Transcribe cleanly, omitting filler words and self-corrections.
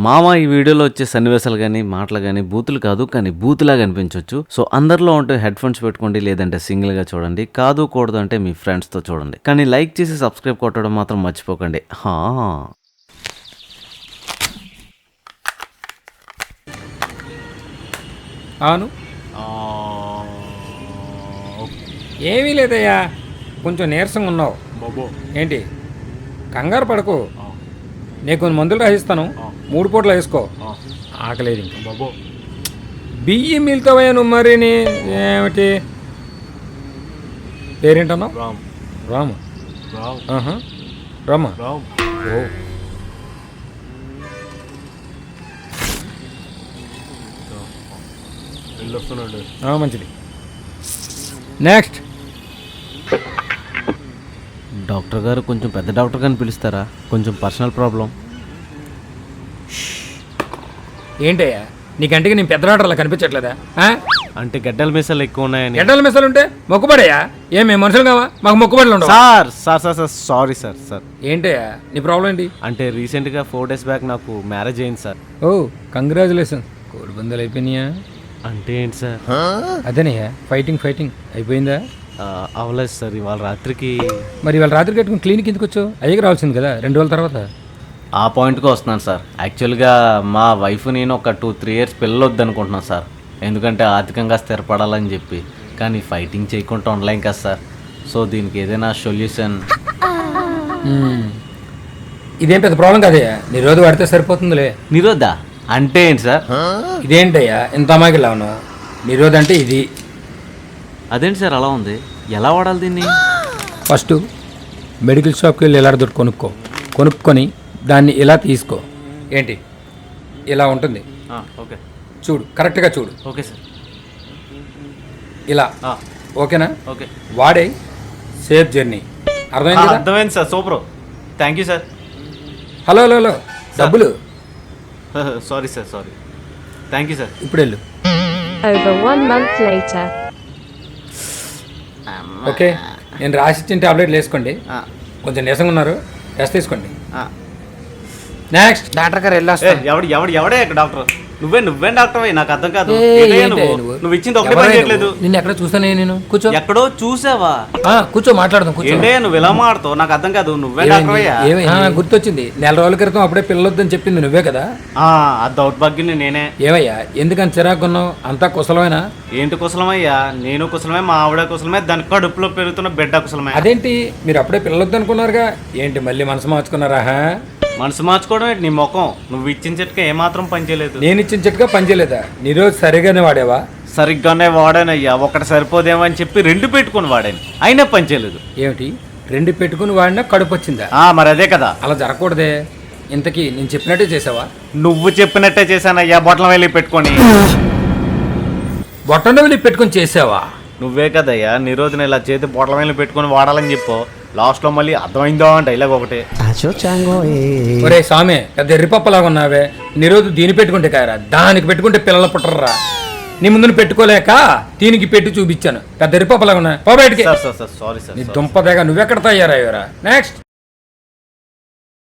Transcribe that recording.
మామ ఈ వీడియోలో వచ్చే సన్నివేశాలు కానీ మాటలు కానీ బూతులు కాదు కానీ బూతులాగా అనిపించవచ్చు. సో అందరిలో ఉంటే హెడ్ ఫోన్స్ పెట్టుకోండి, లేదంటే సింగిల్ గా చూడండి. కాదు కూడదు అంటే మీ ఫ్రెండ్స్ తో చూడండి. కానీ లైక్ చేసి సబ్స్క్రైబ్ కొట్టడం మాత్రం మర్చిపోకండి. అవును, ఏమీ లేదయ్యా, కొంచెం నీరసంగా ఉన్నావు. ఏంటి కంగారు పడకు, నేను కొన్ని మందులు రాసిస్తాను, 3 పూటలు వేసుకో. ఆకలేదు ఇంకా బాబో. బియ్యం మిల్తావయ్యా నువ్వు మరిని. ఏమిటి పేరేంటన్నావు? రాము. రామా? ఓ మంచిది. నెక్స్ట్ డాక్టర్ గారు కొంచెం పెద్ద డాక్టర్ గారిని పిలుస్తారా? కొంచెం పర్సనల్ ప్రాబ్లం. ఏంటయ్యా నీ కంటికి నేను పెద్ద డాక్టర్లా కనిపించట్లేదా? అంటే గడ్డల మీసాలు ఎక్కువ ఉన్నాయని. గడ్డల మీసాలు ఉంటే మొక్కుబడయ్యా? మేము మనుషులు కావా? మాకు మొక్కుబడులు ఉండవు. Sir sorry sir. ఏంటయ్యా నీ ప్రాబ్లం ఏంటి? అంటే రీసెంట్గా 4 days బ్యాక్ నాకు మ్యారేజ్ అయింది సార్. ఓ కంగ్రాచులేషన్. కోడి బందాలు అయిపోయినాయా? అంటే ఏంటి సార్? అదేనయ్యా ఫైటింగ్ అయిపోయిందా? అవలేదు సార్, ఇవాళ రాత్రికి. మరి ఇవాళ రాత్రి కట్టుకుని క్లినిక్ ఎందుకు వచ్చావు? అయ్యకి రావాల్సింది కదా 2 రోజుల తర్వాత. ఆ పాయింట్కి వస్తున్నాను సార్. యాక్చువల్గా మా వైఫ్ నేను ఒక 2-3 years పిల్లలు వద్దనుకుంటున్నాను సార్. ఎందుకంటే ఆర్థికంగా స్థిరపడాలని చెప్పి. కానీ ఫైటింగ్ చేయకుండా ఉండలేం కదా సార్. సో దీనికి ఏదైనా సొల్యూషన్. ఇదేం పెద్ద ప్రాబ్లం కాదయ్యా, నిరోధ వాడితే సరిపోతుందిలే. నిరోధా అంటే ఏంటి సార్? ఇదేంటయ్యా ఇంత అమాయకులా ఉన్నావు? నిరోధ అంటే ఇది. అదేంటి సార్ అలా ఉంది? ఎలా వాడాలి దీన్ని? ఫస్ట్ మెడికల్ షాప్కి వెళ్ళి ఎలా దొరికి కొనుక్కొని దాన్ని ఇలా తీసుకో. ఏంటి ఇలా ఉంటుంది, ఓకే చూడు, కరెక్ట్గా చూడు. Okay sir. ఇలా ఓకేనా? ఓకే. వాడే సేఫ్ జర్నీ. అర్థమైంది sir. Super, thank you sir. Hello డబ్బులు. Sorry thank you sir. ఇప్పుడు వెళ్ళు. Over 1 month later. ఓకే, నేను రాసిచ్చిన టాబ్లెట్లు వేసుకోండి. కొంచెం నీరసంగా ఉన్నారు, రెస్ట్ తీసుకోండి. నెక్స్ట్ డాక్టర్ గారు ఎవడే డాక్టర్? నువ్వే డాక్టర్ అయ్యి నాకు అర్థం కాదు. నువ్వు ఇచ్చింది ఒకటే పని చేయట్లేదు. నిన్ను ఎక్కడ చూసానే? నేను కూర్చో. ఎక్కడో చూసావా? కూర్చో, మాట్లాడదాం. ఏంటే నువ్వు ఇలా మాడుతావు? నాకు అర్థం కాదు. నువ్వే డాక్టర్ అయ్యా? గుర్తొచ్చింది, 4 రోజుల క్రితం అప్పుడే పిల్లొద్దని చెప్పింది నువ్వే కదా? ఆ దౌర్భాగ్యం నేనే. ఏమయ్యా ఎందుకని చిరాకున్నావు? అంతా కుశలమేనా? ఏంటి కుశలమయ్యా? నేను కుశలమే, మా ఆవిడ కుశలమే, దాని కడుపులో పెరుగుతున్న బిడ్డ కుశలమే. అదేంటి మీరు అప్పుడే పిల్లొద్దు అనుకున్నారుగా? ఏంటి మళ్ళీ మనసు మార్చుకున్నారా? మనసు మార్చుకోవడం ఏంటి? నీ ముఖం. నువ్వు ఇచ్చిన చిట్కా ఏమాత్రం పనిచేయలేదు. నేను ఇచ్చిన చిట్కా పనిచేయలేదా? నీరోజు సరిగానే వాడేవా? సరిగ్గానే వాడానయ్యా. ఒకటి సరిపోదేమో అని చెప్పి 2 పెట్టుకుని వాడాను, అయినా పనిచేయలేదు. ఏమిటి 2 పెట్టుకుని వాడినా కడుపు వచ్చిందా? మరి అదే కదా. అలా జరగకూడదే. ఇంతకీ నేను చెప్పినట్టే చేసావా? నువ్వు చెప్పినట్టే చేశానయ్యా. బొట్టల వెళ్ళి పెట్టుకొని పెట్టుకొని చేసావా? నువ్వే కదయ్యా నిరోధన ఇలా చేతి బొట్టల వెళ్ళి పెట్టుకొని వాడాలని చెప్పు. లాస్ట్ లో మళ్ళీ అర్థమైందో అంటే ఇలాగ ఒకటే. ఒరే సామే, పెద్ద ఎర్రిపప్పలాగా ఉన్నావే. నిరోధు దీని పెట్టుకుంటే కాయరా, దానికి పెట్టుకుంటే పిల్లలు పుట్టర్రా. నీ ముందు పెట్టుకోలేక దీనికి పెట్టి చూపించాను. పెద్ద ఎర్రిపప్పలాగా ఉన్నా. పో బయటికి. Sorry sir. నీ దుంపదేగా నువ్వెక్కడ తయారయ్యారా? నెక్స్ట్